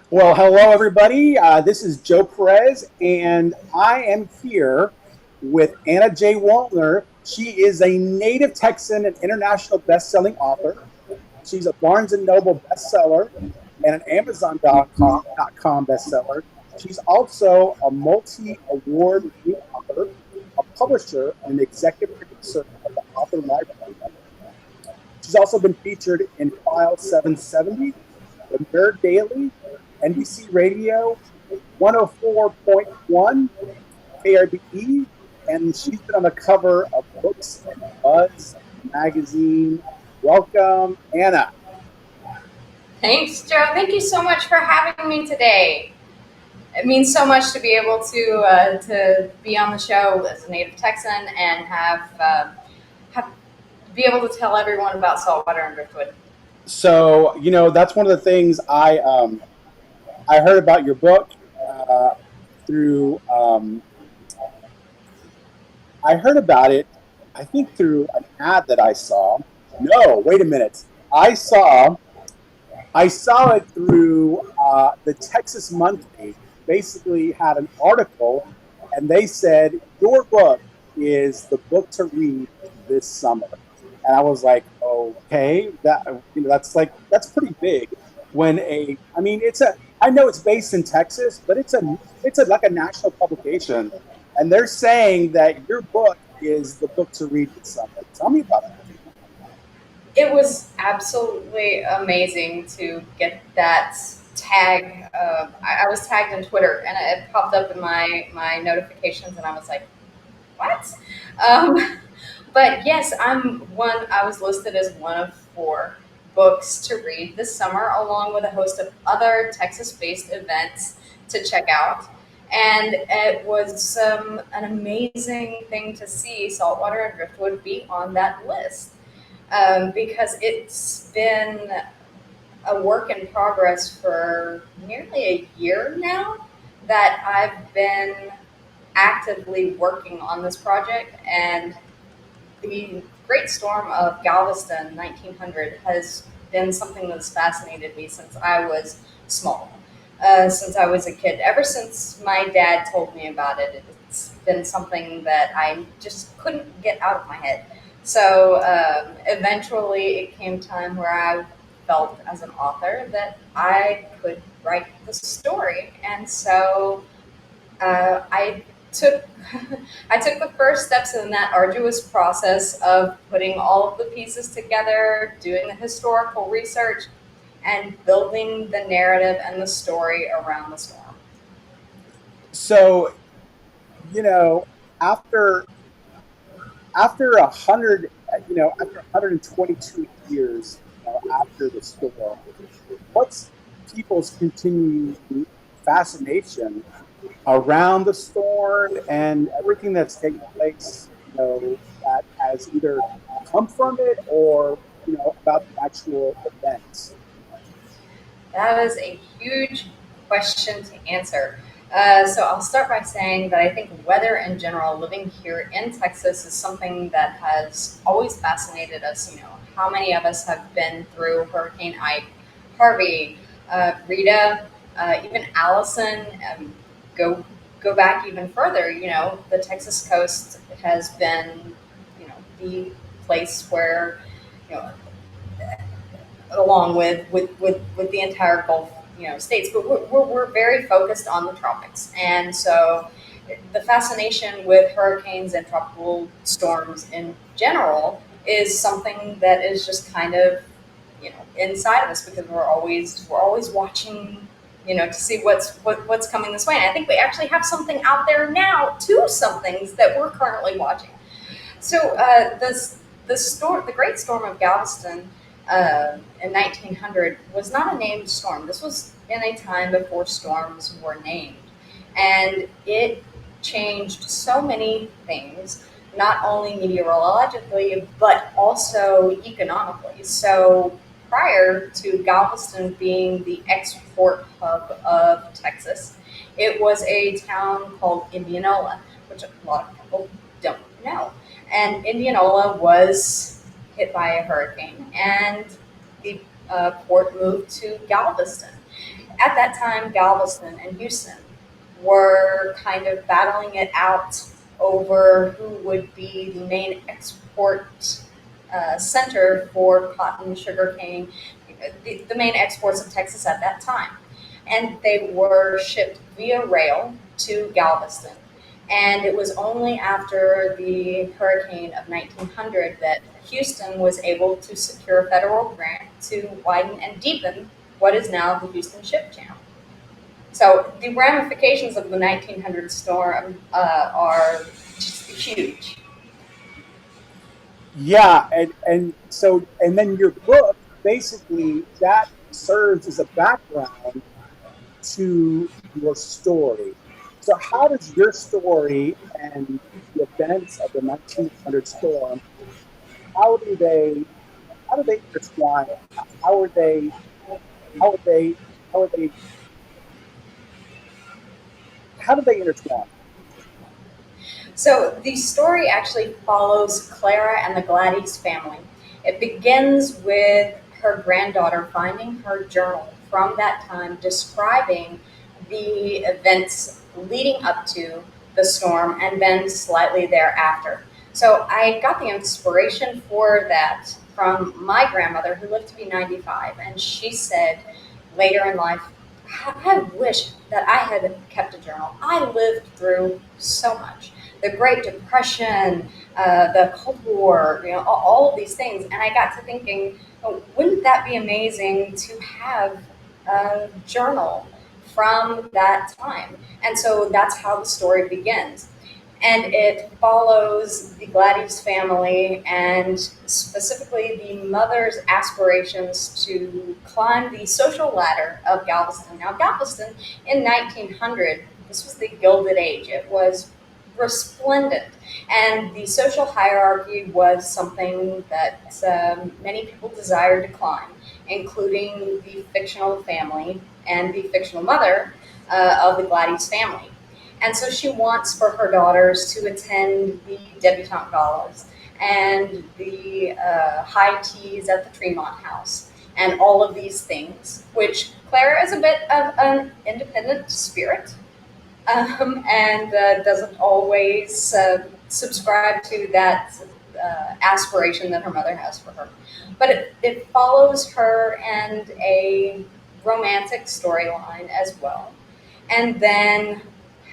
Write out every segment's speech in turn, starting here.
Well, hello, everybody. This is Joe Perez, and I am here with Anna J. Walner. She is a native Texan and international best-selling author. She's a Barnes& and Noble bestseller and an Amazon.com bestseller. She's also a multi-award winning author, a publisher, and an executive producer of the Author Library. She's also been featured in File 770, The Nerd Daily, NBC Radio, 104.1 KRBE, and she's been on the cover of Books and Buzz magazine. Welcome, Anna. Thanks, Joe. Thank you so much for having me today. It means so much to be able to be on the show as a native Texan and have be able to tell everyone about saltwater and driftwood. So, that's one of the things I heard about your book uh, through I heard about it, I think through an ad that I saw. No, wait a minute. I saw I saw it through the Texas Monthly. Basically, had an article, and they said your book is the book to read this summer. And I was like, okay, that's pretty big. I mean, I know it's based in Texas, but it's like a national publication, and they're saying that your book is the book to read this summer. Tell me about that. It was absolutely amazing to get that tag. I was tagged on Twitter and it popped up in my notifications, and I was like, "What?" Um, but yes, I'm one. I was listed as one of four books to read this summer, along with a host of other Texas-based events to check out. And it was an amazing thing to see Saltwater and Driftwood be on that list, because it's been a work in progress for nearly a year now that I've been actively working on this project. And the Great Storm of Galveston 1900 has been something that's fascinated me since I was small, since I was a kid. Ever since my dad told me about it, it's been something that I just couldn't get out of my head. So eventually, it came time where I felt as an author that I could write the story, and so I took I took the first steps in that arduous process of putting all of the pieces together, doing the historical research, and building the narrative and the story around the storm. So, you know, after after 100, after 122 years, after the storm, what's people's continuing fascination around the storm and everything that's taken place, that has either come from it or, about the actual events? That is a huge question to answer. So I'll start by saying that I think weather in general, living here in Texas, is something that has always fascinated us. How many of us have been through Hurricane Ike, Harvey, Rita, even Allison? Go go back even further. The Texas coast has been, the place where, you know, along with the entire Gulf, states. But we're very focused on the tropics, and so the fascination with hurricanes and tropical storms in general is something that is just kind of, inside of us, because we're always watching, to see what's coming this way. And I think we actually have something out there now, two somethings that we're currently watching. So the Great Storm of Galveston in 1900 was not a named storm. This was in a time before storms were named, and it changed so many things, not only meteorologically but also economically. So prior to Galveston being the export hub of Texas, it was a town called Indianola, which a lot of people don't know. And Indianola was hit by a hurricane, and the port moved to Galveston. at that time, Galveston and Houston were kind of battling it out over who would be the main export center for cotton, sugarcane, the main exports of Texas at that time. And they were shipped via rail to Galveston. And it was only after the hurricane of 1900 that Houston was able to secure a federal grant to widen and deepen what is now the Houston Ship Channel. So the ramifications of the 1900 storm are just huge. Yeah, and then your book basically that serves as a background to your story. So how does your story and the events of the 1900 storm, how do they how do they intertwine? How are they how are they how are they how do they intertwine? So the story actually follows Clara and the Gladys family. It begins with her granddaughter finding her journal from that time describing the events leading up to the storm and then slightly thereafter. So I got the inspiration for that from my grandmother who lived to be 95, and she said later in life, I wish that I had kept a journal. I lived through so much, the Great Depression, the Cold War, all of these things. And I got to thinking, oh, wouldn't that be amazing to have a journal from that time? And so that's how the story begins. And it follows the Gladys family and specifically the mother's aspirations to climb the social ladder of Galveston. Now, Galveston in 1900, this was the Gilded Age. It was resplendent, and the social hierarchy was something that many people desired to climb, including the fictional family and the fictional mother of the Gladys family. And so she wants for her daughters to attend the debutante galas and the high teas at the Tremont House and all of these things, which Clara is a bit of an independent spirit and doesn't always subscribe to that aspiration that her mother has for her. But it follows her and a romantic storyline as well. And then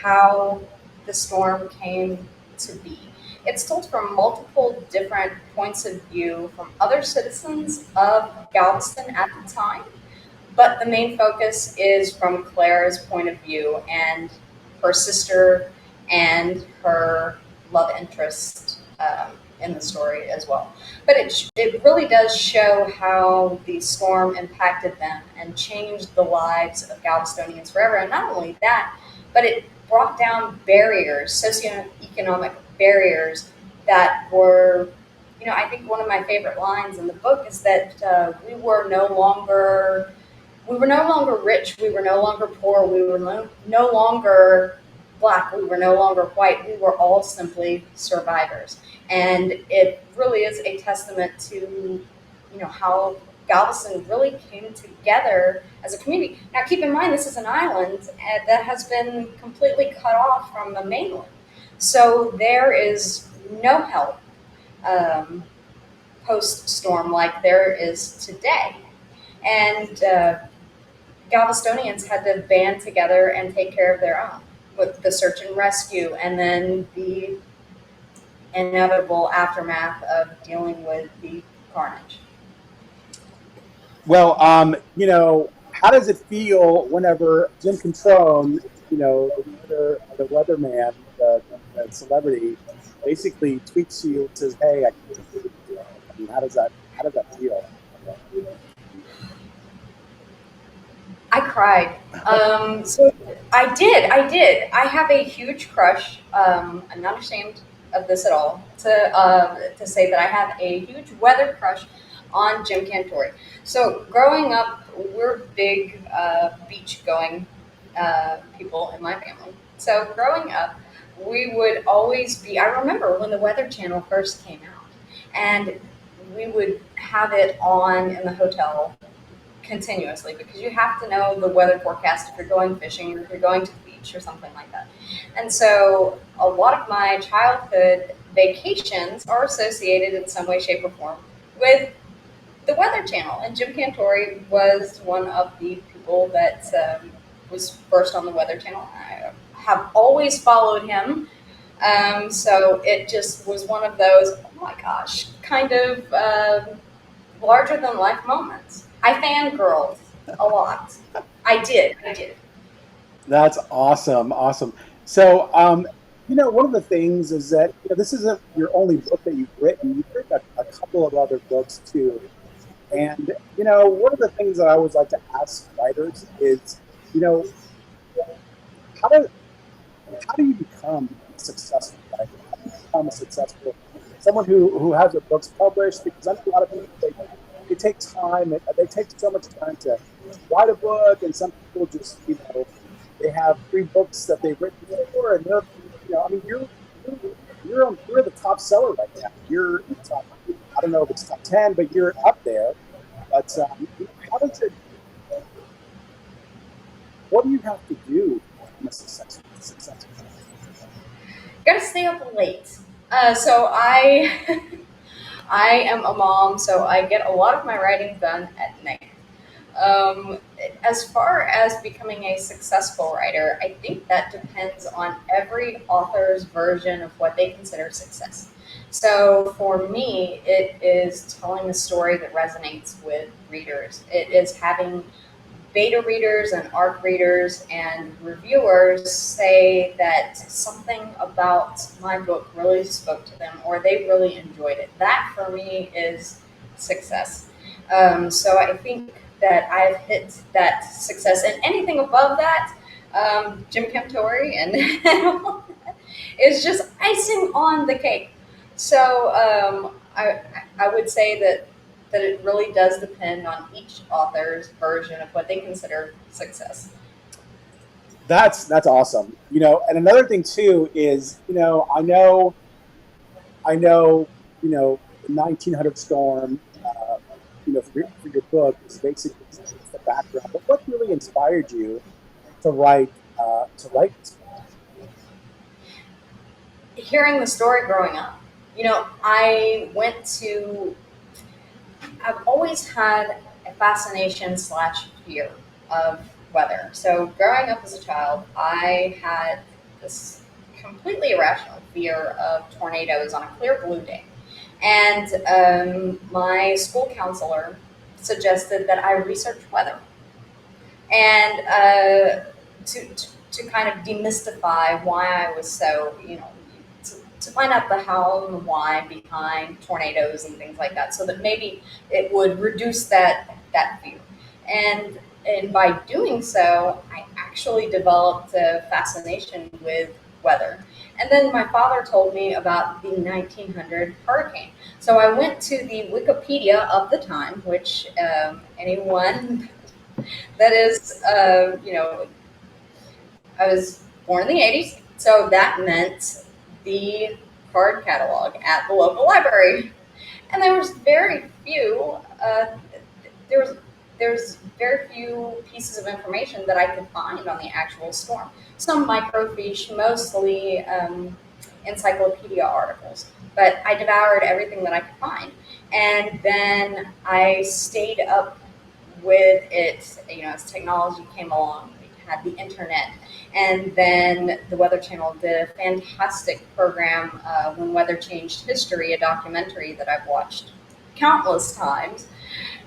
how the storm came to be. It's told from multiple different points of view from other citizens of Galveston at the time, but the main focus is from Clara's point of view and her sister and her love interest in the story as well. But it really does show how the storm impacted them and changed the lives of Galvestonians forever. And not only that, but it brought down barriers, socioeconomic barriers that were, I think one of my favorite lines in the book is that we were no longer rich, we were no longer poor, we were no longer black, we were no longer white, we were all simply survivors. And it really is a testament to, how Galveston really came together as a community. Now, keep in mind, this is an island that has been completely cut off from the mainland. So there is no help post storm like there is today. And Galvestonians had to band together and take care of their own with the search and rescue and then the inevitable aftermath of dealing with the carnage. Well, how does it feel whenever Jim Controne, the weatherman, the celebrity, basically tweets you and says, "Hey, I can do it." I mean, how does that feel? I cried. So I did. I have a huge crush. I'm not ashamed of this at all to say that I have a huge weather crush on Jim Cantori. So growing up, we're big beach going people in my family. So growing up, we would always be. I remember when the Weather Channel first came out, and we would have it on in the hotel continuously because you have to know the weather forecast if you're going fishing or if you're going to the beach or something like that. And so a lot of my childhood vacations are associated in some way, shape, or form with the Weather Channel. And Jim Cantori was one of the people that was first on the Weather Channel. I have always followed him. So it just was one of those, oh my gosh, kind of larger than life moments. I fangirled a lot. I did. That's awesome. Awesome. So, one of the things is that this isn't your only book that you've written. You've written a couple of other books too. And, one of the things that I always like to ask writers is, you know, how do, how do you become a successful writer? How do you become a successful someone who has their books published? Because I know a lot of people, they take time, they take so much time to write a book, and some people just, they have 3 books that they've written before, and they're, I mean, you're the top seller right now. You're in the top, I don't know if it's top 10, but you're up there. But how does it? What do you have to do to become a successful? Gotta stay up late. So I I am a mom, so I get a lot of my writing done at night. Um, as far as becoming a successful writer, I think that depends on every author's version of what they consider success. So for me, it is telling a story that resonates with readers. It is having beta readers and ARC readers and reviewers say that something about my book really spoke to them or they really enjoyed it. That for me is success. So I think that I've hit that success, and anything above that, Jim Cantori and is just icing on the cake. So I would say that it really does depend on each author's version of what they consider success. That's awesome. And another thing too is, the 1900 storm. For your book is basically it's the background. But what really inspired you to write this book? Hearing the story growing up, I went to I've always had a fascination slash fear of weather. So growing up as a child, I had this completely irrational fear of tornadoes on a clear blue day. And my school counselor suggested that I research weather and to kind of demystify why I was so, to find out the how and the why behind tornadoes and things like that, so that maybe it would reduce that fear. And by doing so, I actually developed a fascination with weather. And then my father told me about the 1900 hurricane. So I went to the Wikipedia of the time, which anyone that is, I was born in the 80s, so that meant the card catalog at the local library. And there was very few, there was there's very few pieces of information that I could find on the actual storm. Some microfiche, mostly encyclopedia articles, but I devoured everything that I could find. And then I stayed up with it, as technology came along, we had the internet. And then the Weather Channel did a fantastic program, When Weather Changed History, a documentary that I've watched countless times.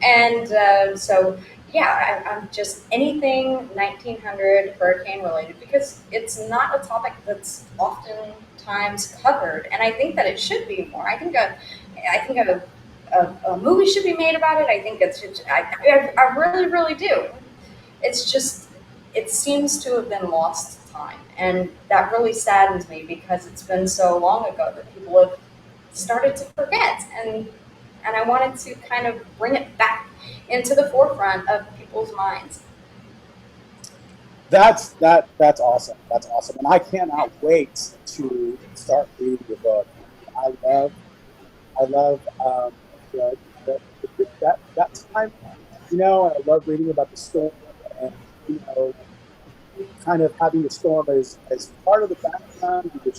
And yeah, I'm just anything 1900 hurricane related because it's not a topic that's oftentimes covered, and I think that it should be more. I think a movie should be made about it. I think I really, really do. It's just, it seems to have been lost to time. And that really saddens me because it's been so long ago that people have started to forget. And I wanted to kind of bring it back into the forefront of people's minds. That's awesome. That's awesome, and I cannot wait to start reading your book. I love the, that time. and I love reading about the storm and, you know, kind of having the storm as part of the background of your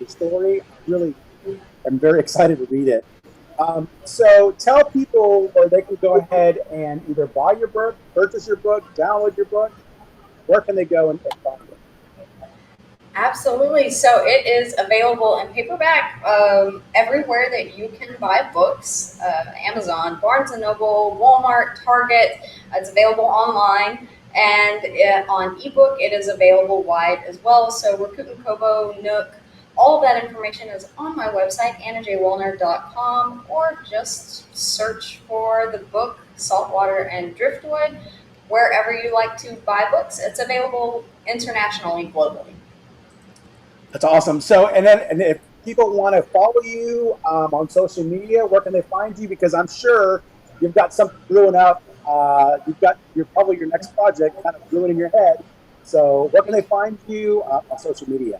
story. I really am very excited to read it. So tell people where they can go ahead and either buy your book, purchase your book, download your book. Where can they go and find it? Absolutely. So it is available in paperback everywhere that you can buy books: Amazon, Barnes and Noble, Walmart, Target. It's available online, and on ebook, it is available wide as well. So Rakuten Kobo, Nook, all of that information is on my website, annajwalner.com, or just search for the book Saltwater and Driftwood wherever you like to buy books. It's available internationally, globally. That's awesome. So, and if people want to follow you on social media, where can they find you? Because I'm sure you've got something brewing up. You've got probably your next project kind of brewing in your head. So, where can they find you on social media?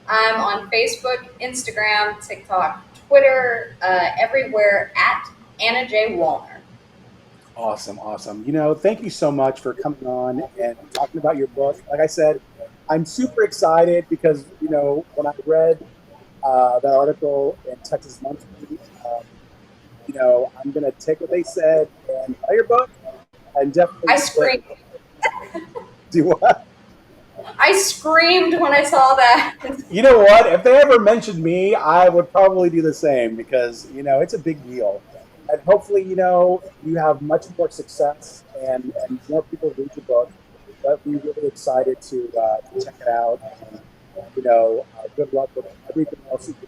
I'm on Facebook, Instagram, TikTok, Twitter, everywhere at Anna J. Walner. Awesome, awesome. Thank you so much for coming on and talking about your book. Like I said, I'm super excited because when I read that article in Texas Monthly, I'm going to take what they said and buy your book and definitely I screamed. do what? I screamed when I saw that. You know what? If they ever mentioned me, I would probably do the same because it's a big deal, and hopefully you have much more success and more people read your book. But we're really excited to check it out, and good luck with everything else you do.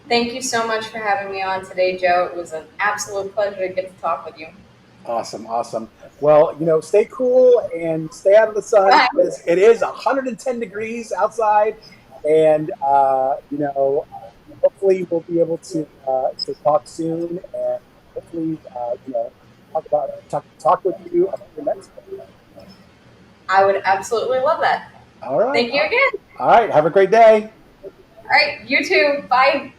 Thank you so much for having me on today, Joe. It was an absolute pleasure to get to talk with you. Awesome, awesome. Well, stay cool and stay out of the sun. Bye. It is 110 degrees outside, and hopefully we'll be able to talk soon, and hopefully talk with you about the next one. I would absolutely love that. All right. Thank you again. All right. Have a great day. All right, you too. Bye.